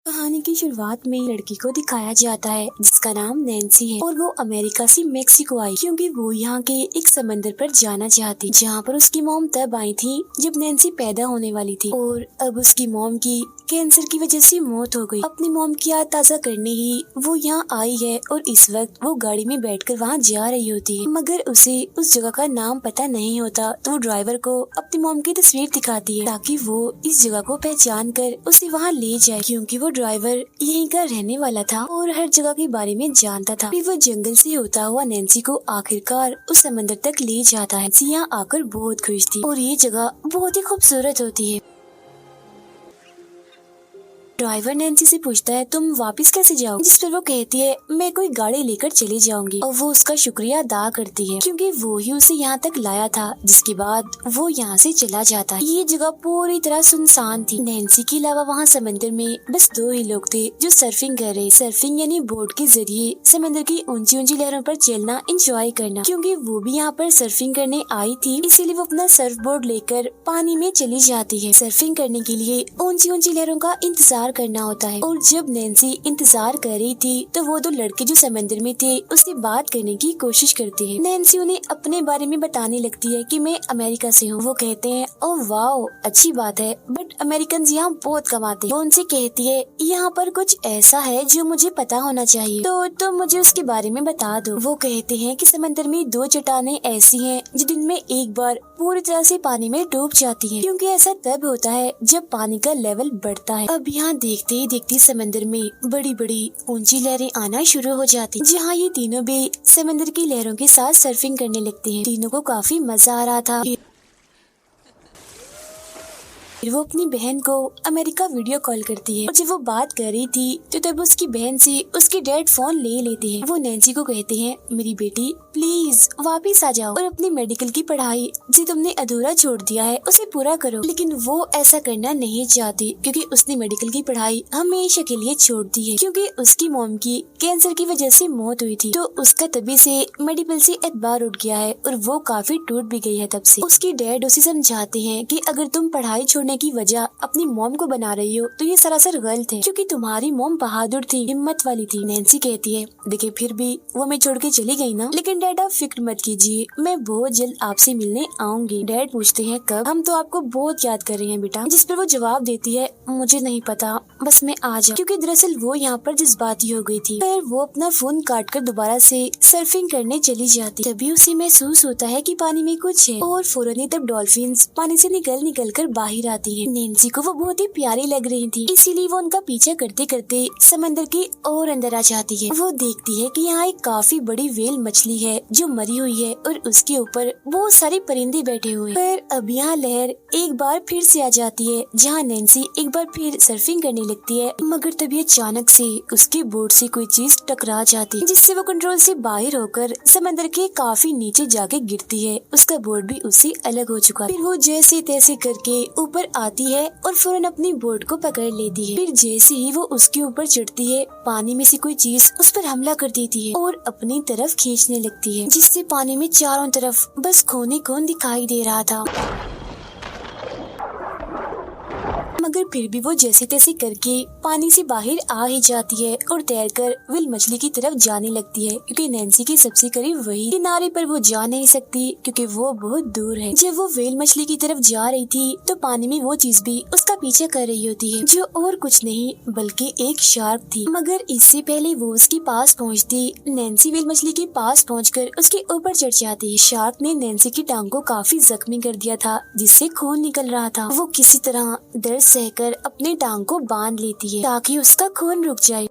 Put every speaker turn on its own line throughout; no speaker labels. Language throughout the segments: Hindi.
कहानी की शुरुआत में लड़की को दिखाया जाता है जिसका नाम नैन्सी है और वो अमेरिका से मेक्सिको आई क्योंकि वो यहाँ के एक समंदर पर जाना चाहती, जहाँ पर उसकी मॉम तब आई थी जब नैन्सी पैदा होने वाली थी और अब उसकी मॉम की कैंसर की वजह से मौत हो गई। अपनी मॉम की याद ताज़ा करने ही वो यहाँ आई है और इस वक्त वो गाड़ी में बैठकर वहाँ जा रही होती है, मगर उसे उस जगह का नाम पता नहीं होता। तो वो ड्राइवर को अपनी मॉम की तस्वीर दिखाती है ताकि वो इस जगह को पहचान कर उसे वहाँ ले जाए, क्योंकि वो ड्राइवर यहीं का रहने वाला था और हर जगह के बारे में जानता था। फिर वो जंगल से होता हुआ नैन्सी को आखिरकार उस समंदर तक ले जाता है। नैन्सी यहाँ आकर बहुत खुश थी और ये जगह बहुत ही खूबसूरत होती है। ड्राइवर नैन्सी से पूछता है तुम वापस कैसे जाओ, जिस पर वो कहती है मैं कोई गाड़ी लेकर चली जाऊंगी और वो उसका शुक्रिया अदा करती है क्योंकि वो ही उसे यहाँ तक लाया था। जिसके बाद वो यहाँ से चला जाता है। ये जगह पूरी तरह सुनसान थी। नैन्सी के अलावा वहाँ समंदर में बस दो ही लोग थे जो सर्फिंग कर रहे। सर्फिंग यानी बोट के जरिए समंदर की ऊंची ऊंची लहरों पर चलना, इंजॉय करना। क्योंकि वो भी यहाँ पर सर्फिंग करने आई थी इसीलिए वो अपना सर्फ बोर्ड लेकर पानी में चली जाती है। सर्फिंग करने के लिए ऊंची ऊंची लहरों का इंतजार करना होता है और जब नैन्सी इंतजार कर रही थी तो वो दो लड़के जो समंदर में थे उससे बात करने की कोशिश करती है। नैन्सी उन्हें अपने बारे में बताने लगती है कि मैं अमेरिका से हूँ। वो कहते हैं ओह वाओ अच्छी बात है, बट अमेरिकन यहाँ बहुत कमाते हैं। वो उनसे कहती है यहाँ पर कुछ ऐसा है जो मुझे पता होना चाहिए, तो तुम मुझे उसके बारे में बता दो। वो कहते हैं कि समंदर में दो चट्टानें ऐसी हैं जो दिन में एक बार पूरी तरह से पानी में डूब जाती हैं, क्योंकि ऐसा तब होता है जब पानी का लेवल बढ़ता है। अब यहाँ देखते ही देखते समंदर में बड़ी बड़ी ऊंची लहरें आना शुरू हो जाती, जहाँ ये तीनों भी समंदर की लहरों के साथ सर्फिंग करने लगते हैं। तीनों को काफी मजा आ रहा था। फिर वो अपनी बहन को अमेरिका वीडियो कॉल करती है और जब वो बात कर रही थी तो तब उसकी बहन से उसके डैड फोन ले लेते हैं। वो नैन्सी को कहते हैं मेरी बेटी प्लीज वापस आ जाओ और अपनी मेडिकल की पढ़ाई जो तुमने अधूरा छोड़ दिया है उसे पूरा करो। लेकिन वो ऐसा करना नहीं चाहती क्योंकि उसने मेडिकल की पढ़ाई हमेशा के लिए छोड़ दी है, क्योंकि उसकी मॉम की कैंसर की वजह से मौत हुई थी। तो उसका तभी से मेडिकल से एतबार उठ गया है और वो काफी टूट भी गई है तब से। उसके डैड उसे समझाते हैं कि अगर तुम पढ़ाई छोड़ने की वजह अपनी मॉम को बना रही हो तो ये सरासर गलत है, क्योंकि तुम्हारी मॉम बहादुर थी, हिम्मत वाली थी। नैन्सी कहती है देखिए फिर भी वो मैं छोड़ के चली गई ना, लेकिन डैड आप फिक्र मत कीजिए, मैं बहुत जल्द आपसे मिलने आऊंगी। डैड पूछते हैं कब? हम तो आपको बहुत याद कर रहे हैं बेटा। जिस पर वो जवाब देती है मुझे नहीं पता, बस मैं आ जाऊं, क्योंकि दरअसल वो यहाँ पर जज्बाती हो गई थी। फिर वो अपना फोन काट कर दोबारा से सर्फिंग करने चली जाती। तभी उसे महसूस होता है कि पानी में कुछ है और फौरन ही तब डॉल्फिन्स पानी से निकल कर बाहर आती है। नैन्सी को वो बहुत ही प्यारी लग रही थी, इसीलिए वो उनका पीछा करते करते समंदर के और अंदर आ जाती है। वो देखती है कि यहाँ एक काफी बड़ी व्हेल मछली है जो मरी हुई है और उसके ऊपर बहुत सारे परिंदे बैठे हुए हैं। फिर अब यहाँ लहर एक बार फिर से आ जाती है, जहाँ नैन्सी एक बार फिर सर्फिंग करने लगती है, मगर तभी अचानक से उसके बोर्ड से कोई चीज टकरा जाती है, जिससे वो कंट्रोल से बाहर होकर समंदर के काफी नीचे जाके गिरती है। उसका बोर्ड भी उससे अलग हो चुका है। फिर वो जैसे तैसे करके ऊपर आती है और फौरन अपनी बोर्ड को पकड़ लेती है। फिर जैसे ही वो उसके ऊपर चढ़ती है, पानी में से कोई चीज उस पर हमला कर देती है और अपनी तरफ खींचने लगती है, जिससे पानी में चारों तरफ बस खून ही खून दिखाई दे रहा था। मगर फिर भी वो जैसे तैसे करके पानी से बाहर आ ही जाती है और तैरकर व्हेल मछली की तरफ जाने लगती है, क्योंकि नैन्सी के सबसे करीब वही किनारे पर वो जा नहीं सकती क्योंकि वो बहुत दूर है। जब वो व्हेल मछली की तरफ जा रही थी तो पानी में वो चीज भी उसका पीछा कर रही होती है, जो और कुछ नहीं बल्कि एक शार्क थी। मगर इससे पहले वो उसके पास पहुँचती, नैन्सी व्हेल मछली के पास पहुँचकर उसके ऊपर चढ़ जाती है। शार्क ने नैन्सी की टांग को काफी जख्मी कर दिया था, जिससे खून निकल रहा था। वो किसी तरह दर्द सहकर अपनी टांग को बांध लेती है ताकि उसका खून रुक जाए।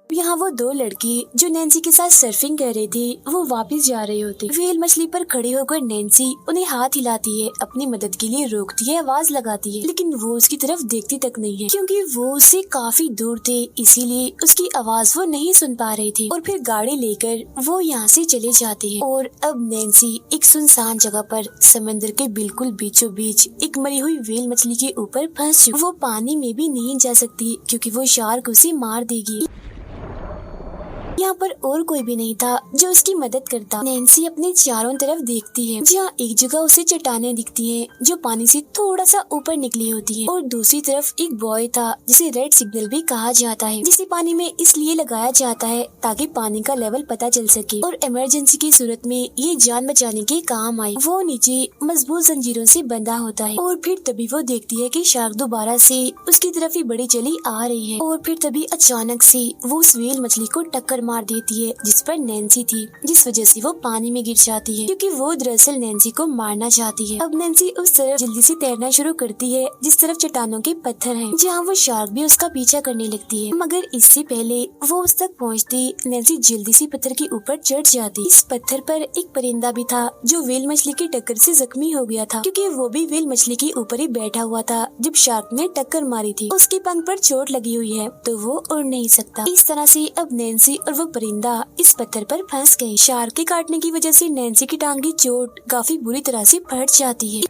यहाँ वो दो लड़की जो नैन्सी के साथ सर्फिंग कर रही थी वो वापस जा रहे होते। व्हेल मछली पर खड़े होकर नैन्सी उन्हें हाथ हिलाती है, अपनी मदद के लिए रोकती है, आवाज लगाती है, लेकिन वो उसकी तरफ देखती तक नहीं है क्योंकि वो उससे काफी दूर थे, इसीलिए उसकी आवाज वो नहीं सुन पा रही थी। और फिर गाड़ी लेकर वो यहाँ से चले जाते हैं और अब नैन्सी एक सुनसान जगह पर समंदर के बिल्कुल बीचों बीच एक मरी हुई व्हेल मछली के ऊपर फंस चुकी। वो पानी में भी नहीं जा सकती क्योंकि वो शार्क उसे मार देगी। यहाँ पर और कोई भी नहीं था जो उसकी मदद करता। नैन्सी अपने चारों तरफ देखती है, जहाँ एक जगह उसे चट्टानें दिखती हैं जो पानी से थोड़ा सा ऊपर निकली होती हैं, और दूसरी तरफ एक बॉय था जिसे रेड सिग्नल भी कहा जाता है, जिसे पानी में इसलिए लगाया जाता है ताकि पानी का लेवल पता चल सके और इमरजेंसी की सूरत में ये जान बचाने के काम आए। वो नीचे मजबूत जंजीरों से बंधा होता है और फिर तभी वो देखती है कि शार्क दोबारा से उसकी तरफ ही बड़ी चली आ रही है, और फिर तभी अचानक से वो उस व्हेल मछली को टक्कर मार देती है जिस पर नैन्सी थी, जिस वजह से वो पानी में गिर जाती है क्योंकि वो दरअसल नैन्सी को मारना चाहती है। अब नैन्सी उस तरफ जल्दी से तैरना शुरू करती है जिस तरफ चट्टानों के पत्थर हैं, जहाँ वो शार्क भी उसका पीछा करने लगती है, मगर इससे पहले वो उस तक पहुँचती नैन्सी जल्दी से पत्थर के ऊपर चढ़ जाती। इस पत्थर पर एक परिंदा भी था जो व्हेल मछली की टक्कर से जख्मी हो गया था, क्योंकि वो भी व्हेल मछली के ऊपर ही बैठा हुआ था जब शार्क ने टक्कर मारी थी। उसके पंख पर चोट लगी हुई है तो वो उड़ नहीं सकता। इस तरह से अब नैन्सी और वो परिंदा इस पत्थर पर फंस गए। शार्क के काटने की वजह से नैन्सी की टांग की चोट काफी बुरी तरह से फट जाती है,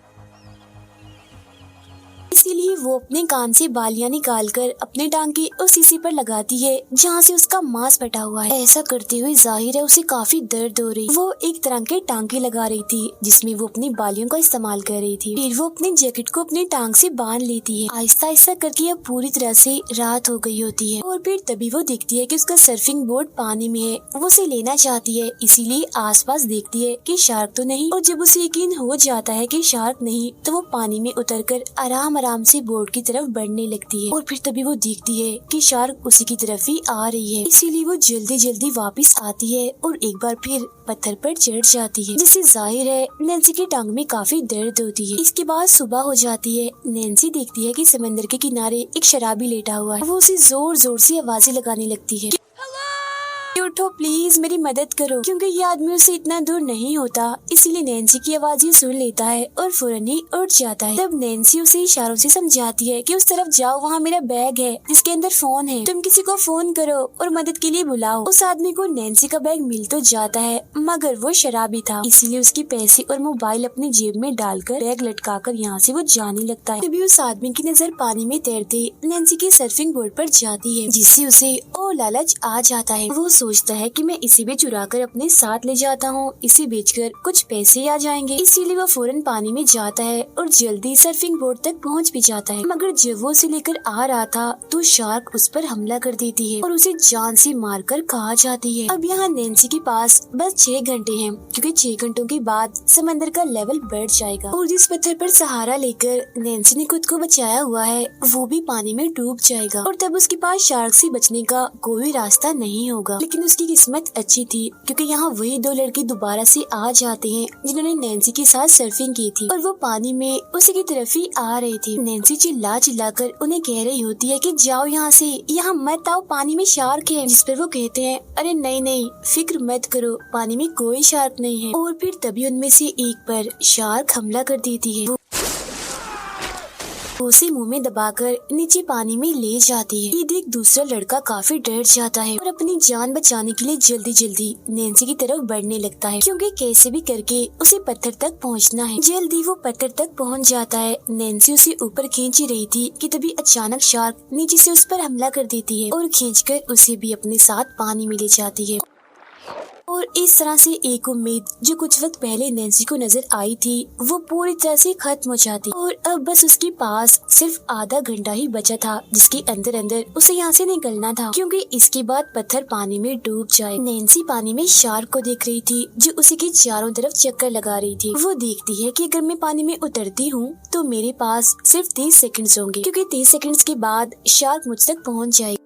इसीलिए वो अपने कान से बालियां निकालकर अपने टांग के उस हिस्से पर लगाती है जहाँ से उसका मांस फटा हुआ है। ऐसा करते हुए जाहिर है उसे काफी दर्द हो रही। वो एक तरह के टांके लगा रही थी जिसमें वो अपनी बालियों का इस्तेमाल कर रही थी। फिर वो अपने जैकेट को अपने टांग से बांध लेती है। आहिस्ता आहिस्ता करके अब पूरी तरह से रात हो गई होती है, और फिर तभी वो देखती है कि उसका सर्फिंग बोर्ड पानी में है। वो उसे लेना चाहती है, इसीलिए आसपास देखती है कि शार्क तो नहीं, और जब उसे यकीन हो जाता है कि शार्क नहीं तो वो पानी में उतरकर आराम से बोर्ड की तरफ बढ़ने लगती है। और फिर तभी वो देखती है कि शार्क उसी की तरफ ही आ रही है, इसीलिए वो जल्दी जल्दी वापस आती है और एक बार फिर पत्थर पर चढ़ जाती है, जिससे जाहिर है नैन्सी की टांग में काफी दर्द होती है। इसके बाद सुबह हो जाती है। नैन्सी देखती है कि समंदर के किनारे एक शराबी लेटा हुआ है। वो उसे जोर जोर से आवाजें लगाने लगती है, उठो प्लीज, मेरी मदद करो, क्योंकि ये आदमी उससे इतना दूर नहीं होता। इसीलिए नैन्सी की आवाज़ सुन लेता है और फौरन ही उठ जाता है। तब नैन्सी उसे इशारों से समझाती है कि उस तरफ जाओ, वहाँ मेरा बैग है जिसके अंदर फोन है, तुम किसी को फोन करो और मदद के लिए बुलाओ। उस आदमी को नैन्सी का बैग मिल तो जाता है, मगर वो शराबी था, इसीलिए उसके पैसे और मोबाइल अपनी जेब में डालकर बैग लटकाकर यहाँ से वो जाने लगता है। तभी उस आदमी की नजर पानी में तैरते नैन्सी के सर्फिंग बोर्ड पर जाती है, जिससे उसे और लालच आ जाता है। वो सोचता है कि मैं इसे भी चुरा कर अपने साथ ले जाता हूँ, इसे बेचकर कुछ पैसे आ जाएंगे। इसीलिए वो फौरन पानी में जाता है और जल्दी सर्फिंग बोर्ड तक पहुँच भी जाता है। मगर जब वो उसे लेकर आ रहा था तो शार्क उस पर हमला कर देती है और उसे जान से मारकर खा जाती है। अब यहाँ नैन्सी के पास बस 6 घंटे हैं, क्योंकि 6 घंटों के बाद समंदर का लेवल बढ़ जाएगा और जिस पत्थर पर सहारा लेकर नैन्सी ने खुद को बचाया हुआ है वो भी पानी में डूब जाएगा, और तब उसके पास शार्क से बचने का कोई रास्ता नहीं होगा। लेकिन उसकी किस्मत अच्छी थी, क्योंकि यहाँ वही 2 लड़के दोबारा से आ जाते हैं जिन्होंने नैन्सी के साथ सर्फिंग की थी, और वो पानी में उसी की तरफ ही आ रहे थे। नैन्सी चिल्ला चिल्लाकर उन्हें कह रही होती है कि जाओ यहाँ से, यहाँ मत आओ, पानी में शार्क है। जिस पर वो कहते हैं अरे नहीं नहीं, फिक्र मत करो, पानी में कोई शार्क नहीं है। और फिर तभी उनमें से एक पर शार्क हमला कर देती है। उसे मुंह में दबाकर नीचे पानी में ले जाती है। ये देख दूसरा लड़का काफी डर जाता है और अपनी जान बचाने के लिए जल्दी जल्दी नैन्सी की तरफ बढ़ने लगता है, क्योंकि कैसे भी करके उसे पत्थर तक पहुंचना है। जल्दी वो पत्थर तक पहुंच जाता है। नैन्सी उसे ऊपर खींच ही रही थी कि तभी अचानक शार्क नीचे से उस पर हमला कर देती है और खींचकर उसे भी अपने साथ पानी में ले जाती है। और इस तरह से एक उम्मीद जो कुछ वक्त पहले नैन्सी को नजर आई थी वो पूरी तरह से खत्म हो जाती, और अब बस उसके पास सिर्फ आधा घंटा ही बचा था जिसके अंदर अंदर उसे यहाँ से निकलना था, क्योंकि इसके बाद पत्थर पानी में डूब जाए। नैन्सी पानी में शार्क को देख रही थी जो उसी के चारों तरफ चक्कर लगा रही थी। वो देखती है कि अगर मैं पानी में उतरती हूँ तो मेरे पास सिर्फ 30 सेकंड्स होंगे, क्योंकि 30 सेकंड्स के बाद शार्क मुझ तक पहुँच जाएगा।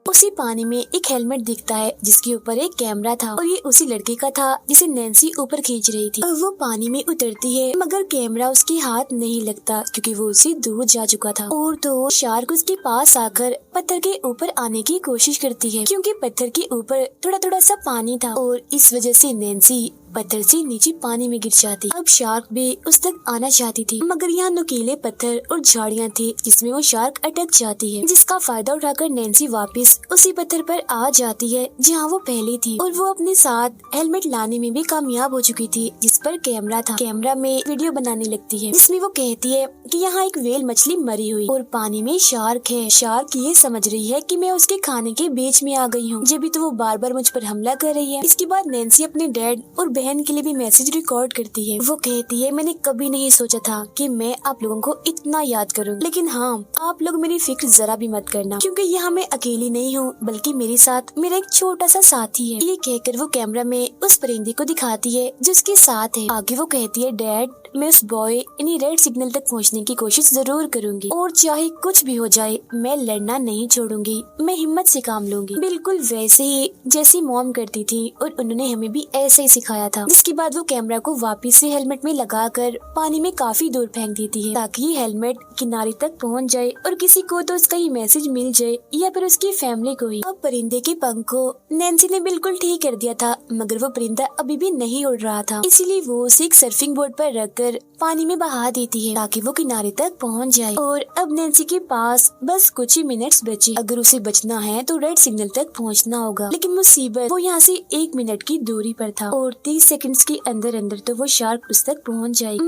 उसी पानी में एक हेलमेट दिखता है जिसके ऊपर एक कैमरा था, और ये उसी लड़के का था जिसे नैन्सी ऊपर खींच रही थी। वो पानी में उतरती है मगर कैमरा उसके हाथ नहीं लगता, क्योंकि वो उससे दूर जा चुका था। और तो शार्क उसके पास आकर पत्थर के ऊपर आने की कोशिश करती है, क्योंकि पत्थर के ऊपर थोड़ा थोड़ा सा पानी था, और इस वजह से नैन्सी पत्थर से नीचे पानी में गिर जाती। अब शार्क भी उस तक आना चाहती थी, मगर यहाँ नुकीले पत्थर और झाड़ियाँ थी जिसमें वो शार्क अटक जाती है, जिसका फायदा उठाकर नैन्सी वापस उसी पत्थर पर आ जाती है जहाँ वो पहले थी। और वो अपने साथ हेलमेट लाने में भी कामयाब हो चुकी थी, जिस पर कैमरा था। कैमरा में वीडियो बनाने लगती है जिसमें वो कहती है कि यहाँ एक व्हेल मछली मरी हुई और पानी में शार्क है। शार्क ये समझ रही है कि मैं उसके खाने के बीच में आ गई हूँ, जब भी तो वो बार बार मुझ पर हमला कर रही है। इसके बाद नैन्सी अपने डैड और बहन के लिए भी मैसेज रिकॉर्ड करती है। वो कहती है, मैंने कभी नहीं सोचा था कि मैं आप लोगों को इतना याद करूँगी, लेकिन हाँ, आप लोग मेरी फिक्र जरा भी मत करना, क्योंकि यहाँ मैं अकेली नहीं हूँ, बल्कि मेरे साथ मेरा एक छोटा सा साथी है। ये कहकर वो कैमरा में उस परिंदे को दिखाती है जिसके साथ है। आगे वो कहती है, डैड, मैं उस बॉय यानी रेड सिग्नल तक पहुंचने की कोशिश जरूर करूंगी और चाहे कुछ भी हो जाए मैं लड़ना नहीं छोड़ूंगी, मैं हिम्मत से काम लूंगी। बिल्कुल वैसे ही जैसी मॉम करती थी और उन्होंने हमें भी ऐसे ही सिखाया था। जिसके बाद वो कैमरा को वापस से हेलमेट में लगाकर पानी में काफी दूर फेंक देती है ताकि ये हेलमेट किनारे तक पहुंच जाए और किसी को तो उसका ये मैसेज मिल जाए या फिर उसकी फैमिली को ही। अब परिंदे के पंख को नैन्सी ने बिल्कुल ठीक कर दिया था, मगर वो परिंदा अभी भी नहीं उड़ रहा था, इसीलिए वो उसे एक सर्फिंग बोर्ड पर रख पानी में बहा देती है ताकि वो किनारे तक पहुंच जाए। और अब नैन्सी के पास बस कुछ ही मिनट्स बचे। अगर उसे बचना है तो रेड सिग्नल तक पहुंचना होगा, लेकिन मुसीबत, वो यहाँ से 1 मिनट की दूरी पर था और 30 सेकंड्स के अंदर अंदर तो वो शार्क उस तक पहुंच जाएगी।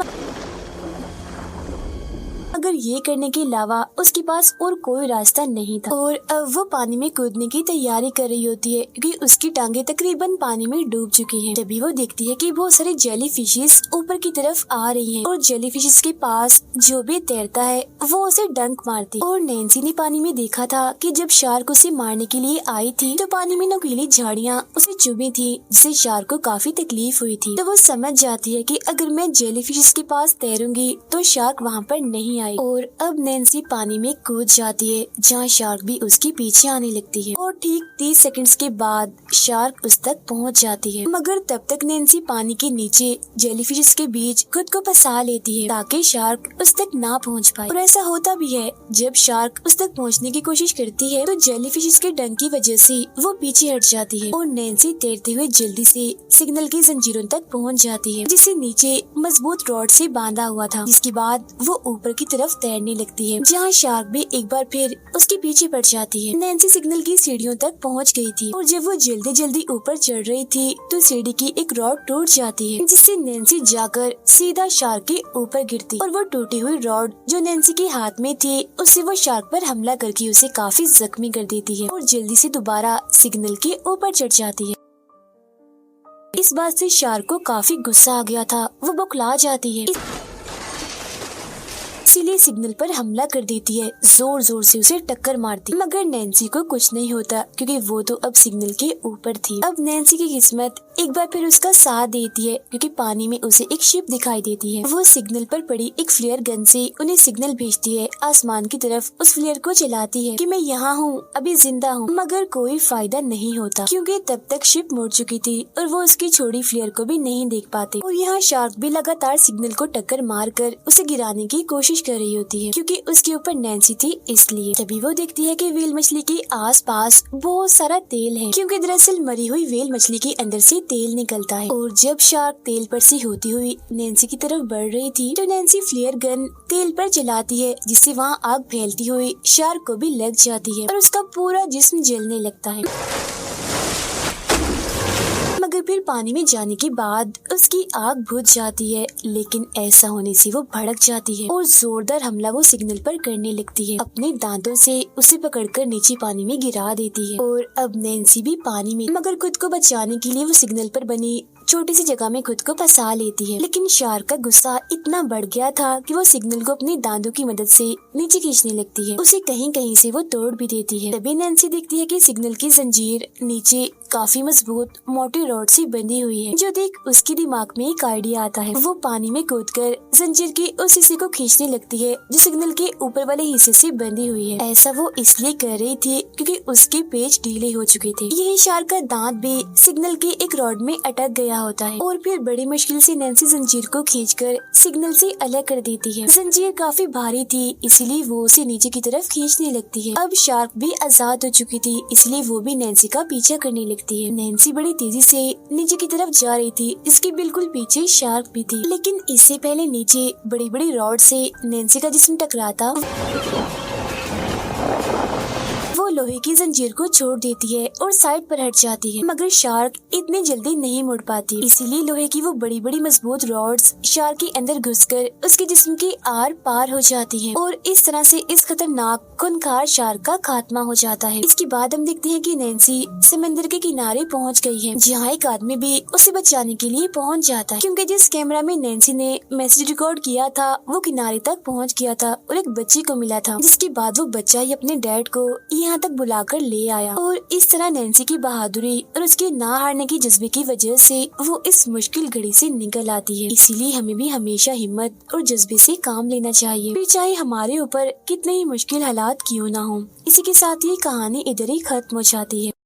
अगर ये करने के अलावा उसके पास और कोई रास्ता नहीं था। और अब वो पानी में कूदने की तैयारी कर रही होती है क्योंकि उसकी टांगे तकरीबन पानी में डूब चुकी हैं। तभी वो देखती है कि बहुत सारे जेली फिशेस ऊपर की तरफ आ रही हैं और जेली फिशेस के पास जो भी तैरता है वो उसे डंक मारती है। और नैन्सी ने पानी में देखा था कि जब शार्क उसे मारने के लिए आई थी तो पानी में नुकीली झाड़ियाँ उसे चुभी थी, जिससे शार्क को काफी तकलीफ हुई थी। तो वो समझ जाती है कि अगर मैं जेली फिशेस के पास तैरूंगी तो शार्क वहाँ पर नहीं आएगी। और अब नैन्सी पानी में कूद जाती है जहाँ शार्क भी उसके पीछे आने लगती है और ठीक 30 सेकंड्स के बाद शार्क उस तक पहुँच जाती है। मगर तब तक नैन्सी पानी के नीचे जेलीफिश के बीच खुद को फंसा लेती है ताकि शार्क उस तक ना पहुँच पाए। और ऐसा होता भी है, जब शार्क उस तक पहुँचने की कोशिश करती है तो जेलीफिश के डंक की वजह से वो पीछे हट जाती है और नैन्सी तैरते हुए जल्दी से सिग्नल की जंजीरों तक पहुँच जाती है, जिसे नीचे मजबूत रॉड से बांधा हुआ था। जिसके बाद वो ऊपर की तरफ तैरने लगती है जहाँ शार्क भी एक बार फिर उसके पीछे पड़ जाती है। नैन्सी सिग्नल की सीढ़ियों तक पहुँच गई थी और जब वो जल्दी जल्दी ऊपर चढ़ रही थी तो सीढ़ी की एक रॉड टूट जाती है, जिससे नैन्सी जाकर सीधा शार्क के ऊपर गिरती और वो टूटी हुई रॉड जो नैन्सी के हाथ में थी उससे वो शार्क पर हमला करके उसे काफी जख्मी कर देती है और जल्दी से दोबारा सिग्नल के ऊपर चढ़ जाती है। इस बात से शार्क को काफी गुस्सा आ गया था, वो बौखला जाती है, इसीलिए सिग्नल पर हमला कर देती है, जोर जोर से उसे टक्कर मारती। मगर नैन्सी को कुछ नहीं होता क्योंकि वो तो अब सिग्नल के ऊपर थी। अब नैन्सी की किस्मत एक बार फिर उसका साथ देती है क्योंकि पानी में उसे एक शिप दिखाई देती है। वो सिग्नल पर पड़ी एक फ्लेयर गन से उन्हें सिग्नल भेजती है आसमान की तरफ। उस फ्लेयर को चलाती है कि मैं यहाँ हूँ, अभी जिंदा हूँ, मगर कोई फायदा नहीं होता क्योंकि तब तक शिप मुड़ चुकी थी और वो उसकी छोड़ी फ्लेयर को भी नहीं देख पाते। और यहाँ शार्क भी लगातार सिग्नल को टक्कर मार कर उसे गिराने की कोशिश कर रही होती है क्योंकि उसके ऊपर नैन्सी थी इसलिए। तभी वो देखती है कि व्हेल मछली के आसपास बहुत सारा तेल है क्योंकि दरअसल मरी हुई व्हेल मछली के अंदर से तेल निकलता है। और जब शार्क तेल पर से होती हुई नैन्सी की तरफ बढ़ रही थी तो नैन्सी फ्लेयर गन तेल पर चलाती है, जिससे वहाँ आग फैलती हुई शार्क को भी लग जाती है और उसका पूरा जिस्म जलने लगता है। मगर फिर पानी में जाने के बाद उसकी आग बुझ जाती है, लेकिन ऐसा होने से वो भड़क जाती है और जोरदार हमला वो सिग्नल पर करने लगती है। अपने दांतों से उसे पकड़कर नीचे पानी में गिरा देती है और अब नैन्सी भी पानी में, मगर खुद को बचाने के लिए वो सिग्नल पर बनी छोटी सी जगह में खुद को फंसा लेती है। लेकिन शार्क का गुस्सा इतना बढ़ गया था कि वो सिग्नल को अपने दांतों की मदद से नीचे खींचने लगती है, उसे कहीं कहीं से वो तोड़ भी देती है। तभी नैन्सी देखती है कि सिग्नल की जंजीर नीचे काफी मजबूत मोटी रॉड से बंधी हुई है, जो देख उसके दिमाग में एक आइडिया आता है। वो पानी में कूदकर जंजीर के उस हिस्से को खींचने लगती है जो सिग्नल के ऊपर वाले हिस्से से बंधी हुई है। ऐसा वो इसलिए कर रही थी क्योंकि उसके पेच ढीले हो चुके थे। यही शार्क का दांत भी सिग्नल के एक रॉड में अटक गया होता है और फिर बड़ी मुश्किल से नैन्सी जंजीर को खींचकर सिग्नल से अलग कर देती है। जंजीर काफी भारी थी, इसीलिए वो उसे नीचे की तरफ खींचने लगती है। अब शार्क भी आजाद हो चुकी थी, इसलिए वो भी नैन्सी का पीछा करने लगती है। नैन्सी बड़ी तेजी से नीचे की तरफ जा रही थी, इसके बिल्कुल पीछे शार्क भी थी, लेकिन इससे पहले नीचे बड़ी बड़ी रॉड से नैन्सी का जिस्म टकराता वो लोहे की जंजीर को छोड़ देती है और साइड पर हट जाती है, मगर शार्क इतनी जल्दी नहीं मुड़ पाती, इसीलिए लोहे की वो बड़ी बड़ी मजबूत रॉड्स शार्क के अंदर घुसकर उसके जिस्म के आर पार हो जाती हैं और इस तरह से इस खतरनाक खूंखार शार्क का खात्मा हो जाता है। इसके बाद हम देखते हैं कि नैन्सी समंदर के किनारे पहुंच गई है, जहां एक आदमी भी उसे बचाने के लिए पहुंच जाता है, क्योंकि जिस कैमरा में नैन्सी ने मैसेज रिकॉर्ड किया था वो किनारे तक पहुंच गया था और एक बच्ची को मिला था, जिसके बाद वो बच्चा ही अपने डैड को यहाँ तक बुलाकर ले आया और इस तरह नैन्सी की बहादुरी और उसके ना हारने की जज्बे की वजह से वो इस मुश्किल घड़ी से निकल आती है। इसीलिए हमें भी हमेशा हिम्मत और जज्बे से काम लेना चाहिए, फिर चाहे हमारे ऊपर कितने ही मुश्किल हालात क्यों ना हो। इसी के साथ ये कहानी इधर ही खत्म हो जाती है।